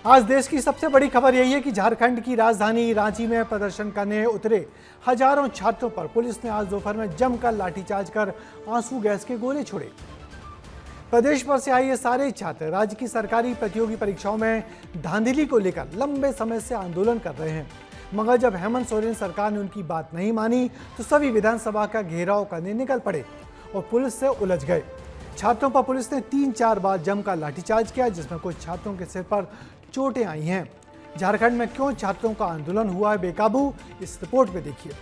आज देश की सबसे बड़ी खबर यही है कि झारखंड की राजधानी रांची में प्रदर्शन करने उतरे हजारों छात्रों पर पुलिस ने आज दोपहर में जमकर लाठीचार्ज कर आंसू गैस के गोले छोड़े। प्रदेश भर से आए ये सारे छात्र राज्य की सरकारी प्रतियोगी परीक्षाओं में धांधली को लेकर लंबे समय से आंदोलन कर रहे हैं, मगर जब हेमंत सोरेन सरकार ने उनकी बात नहीं मानी तो सभी विधानसभा का घेराव करने निकल पड़े और पुलिस से उलझ गए। छात्रों पर पुलिस ने 3-4 बार जमकर लाठीचार्ज किया, जिसमें कुछ छात्रों के सिर पर चोटें आई हैं। झारखंड में क्यों छात्रों का आंदोलन हुआ है बेकाबू, इस रिपोर्ट में देखिए।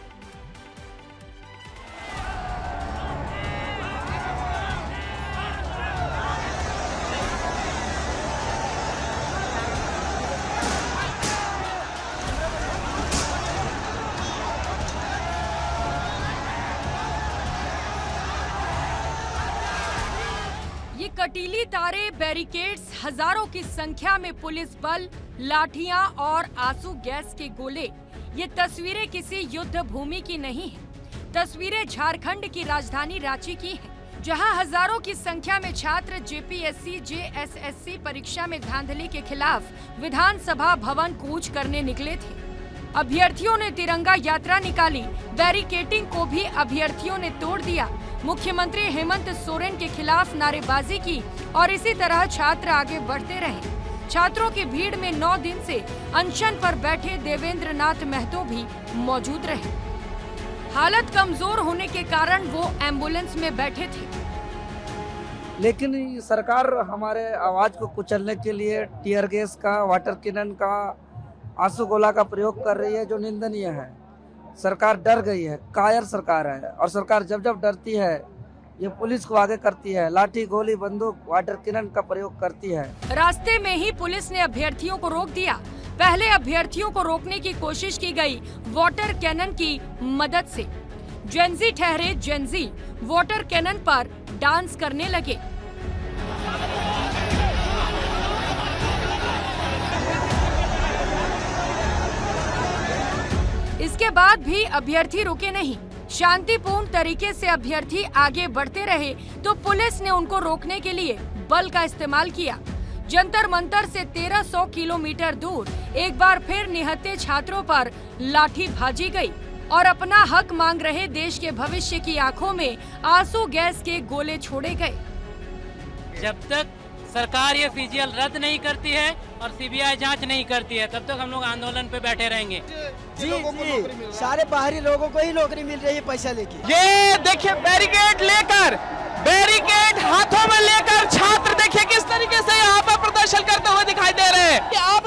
ये कटीली तारे, बैरिकेड्स, हजारों की संख्या में पुलिस बल, लाठियां और आंसू गैस के गोले, ये तस्वीरें किसी युद्ध भूमि की नहीं है। तस्वीरें झारखंड की राजधानी रांची की हैं, जहां हजारों की संख्या में छात्र जेपीएससी, जेएसएससी परीक्षा में धांधली के खिलाफ विधानसभा भवन कूच करने निकले थे। अभ्यर्थियों ने तिरंगा यात्रा निकाली, बैरिकेडिंग को भी अभ्यर्थियों ने तोड़ दिया। मुख्यमंत्री हेमंत सोरेन के खिलाफ नारेबाजी की और इसी तरह छात्र आगे बढ़ते रहे। छात्रों की भीड़ में 9 दिन से अनशन पर बैठे देवेंद्र नाथ महतो भी मौजूद रहे। हालत कमजोर होने के कारण वो एम्बुलेंस में बैठे थे, लेकिन सरकार हमारे आवाज को कुचलने के लिए टीयर गैस का, वाटर कैनन का, आंसू गोला का प्रयोग कर रही है, जो निंदनीय है। सरकार डर गई है, कायर सरकार है, और सरकार जब जब डरती है ये पुलिस को आगे करती है, लाठी, गोली, बंदूक, वाटर कैनन का प्रयोग करती है। रास्ते में ही पुलिस ने अभ्यर्थियों को रोक दिया। पहले अभ्यर्थियों को रोकने की कोशिश की गई वाटर कैनन की मदद से। जेंजी ठहरे जेंजी वाटर कैनन पर डांस करने लगे। इसके बाद भी अभ्यर्थी रुके नहीं। शांतिपूर्ण तरीके से अभ्यर्थी आगे बढ़ते रहे तो पुलिस ने उनको रोकने के लिए बल का इस्तेमाल किया। जंतर मंतर से 1300 किलोमीटर दूर एक बार फिर निहत्थे छात्रों पर लाठी भाजी गई और अपना हक मांग रहे देश के भविष्य की आंखों में आंसू गैस के गोले छोड़े गए। जब तक सरकार ये फिजिकल रद्द नहीं करती है और सीबीआई जांच नहीं करती है, तब तक हम लोग आंदोलन पे बैठे रहेंगे। जी, सारे बाहरी लोगों को ही नौकरी मिल रही है पैसा लेके। ये देखिए बैरिकेड हाथों में लेकर छात्र देखिए किस तरीके से यहाँ पर प्रदर्शन करते हुए दिखाई दे रहे हैं। अब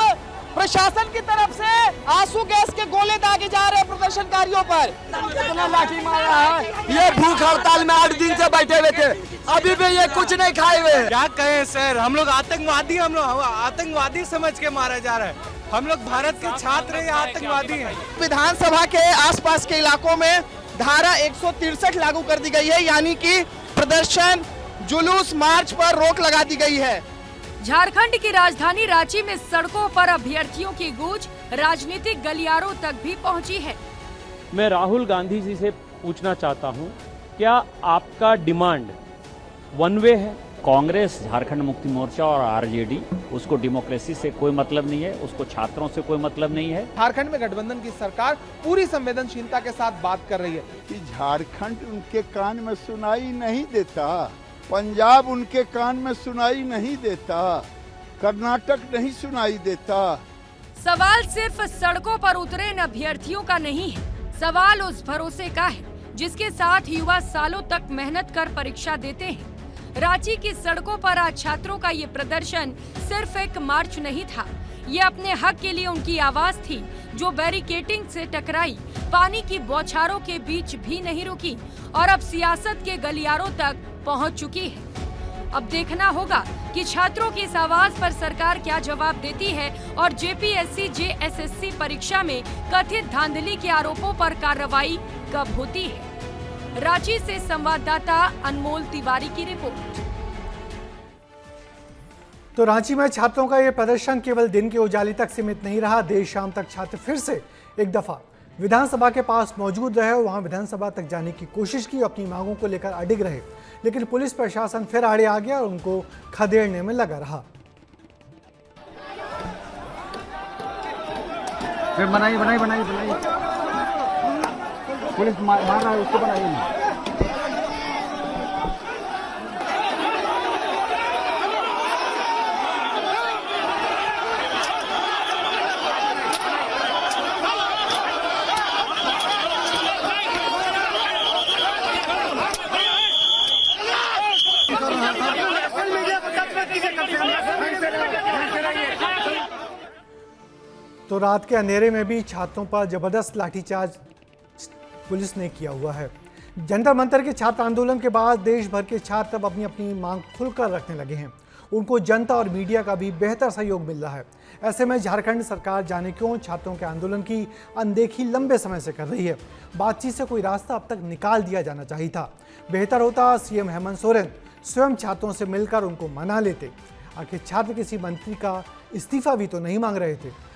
प्रशासन की तरफ से आंसू गैस के गोले दागे जा रहे हैं प्रदर्शनकारियों पर। कितना लाठी मारा है। ये भूख हड़ताल में 8 दिन से बैठे हुए थे, अभी भी ये कुछ नहीं खाए हुए। क्या कहें सर, हम लोग आतंकवादी समझ के मारा जा रहा है। हम लोग भारत के छात्र या आतंकवादी हैं। विधानसभा के आसपास के इलाकों में धारा 163 लागू कर दी गई है, यानी कि प्रदर्शन, जुलूस, मार्च पर रोक लगा दी गई है। झारखंड की राजधानी रांची में सड़कों पर अभ्यर्थियों की गूंज राजनीतिक गलियारों तक भी पहुंची है। मैं राहुल गांधी जी से पूछना चाहता हूं, क्या आपका डिमांड वन वे है? कांग्रेस, झारखंड मुक्ति मोर्चा और आरजेडी, उसको डेमोक्रेसी से कोई मतलब नहीं है, उसको छात्रों से कोई मतलब नहीं है। झारखंड में गठबंधन की सरकार पूरी संवेदनशीलता के साथ बात कर रही है कि झारखंड उनके कान में सुनाई नहीं देता, पंजाब उनके कान में सुनाई नहीं देता, कर्नाटक नहीं सुनाई देता। सवाल सिर्फ सड़कों पर उतरे इन अभ्यर्थियों का नहीं है, सवाल उस भरोसे का है जिसके साथ युवा सालों तक मेहनत कर परीक्षा देते हैं। रांची की सड़कों पर आज छात्रों का ये प्रदर्शन सिर्फ एक मार्च नहीं था, ये अपने हक के लिए उनकी आवाज थी, जो बैरिकेडिंग से टकराई, पानी की बौछारों के बीच भी नहीं रुकी और अब सियासत के गलियारों तक पहुंच चुकी है। अब देखना होगा कि छात्रों की इस आवाज पर सरकार क्या जवाब देती है और जेपीएससी, जेएसएससी परीक्षा में कथित धांधली के आरोपों पर कार्रवाई कब होती है। रांची से संवाददाता अनमोल तिवारी की रिपोर्ट। तो रांची में छात्रों का यह प्रदर्शन केवल दिन के उजाले तक सीमित नहीं रहा। देर शाम तक छात्र फिर से एक दफा विधानसभा के पास मौजूद रहे, वहां विधानसभा तक जाने की कोशिश की, अपनी मांगों को लेकर अडिग रहे, लेकिन पुलिस प्रशासन फिर आड़े आ गया और उनको खदेड़ने में लगा रहा। बनाइए बनाइए बनाइए बनाइए, पुलिस मार रहा है उसको, बनाइए। तो रात के अंधेरे में भी छात्रों पर जबरदस्त लाठीचार्ज पुलिस ने किया हुआ है। जंतर मंतर के छात्र आंदोलन के बाद देश भर के छात्र अब अपनी अपनी मांग खुलकर रखने लगे हैं। उनको जनता और मीडिया का भी बेहतर सहयोग मिल रहा है। ऐसे में झारखंड सरकार जाने क्यों छात्रों के आंदोलन की अनदेखी लंबे समय से कर रही है। बातचीत से कोई रास्ता अब तक निकाल दिया जाना चाहिए था। बेहतर होता सीएम हेमंत सोरेन स्वयं छात्रों से मिलकर उनको मना लेते। आखिर छात्र किसी मंत्री का इस्तीफा भी तो नहीं मांग रहे थे।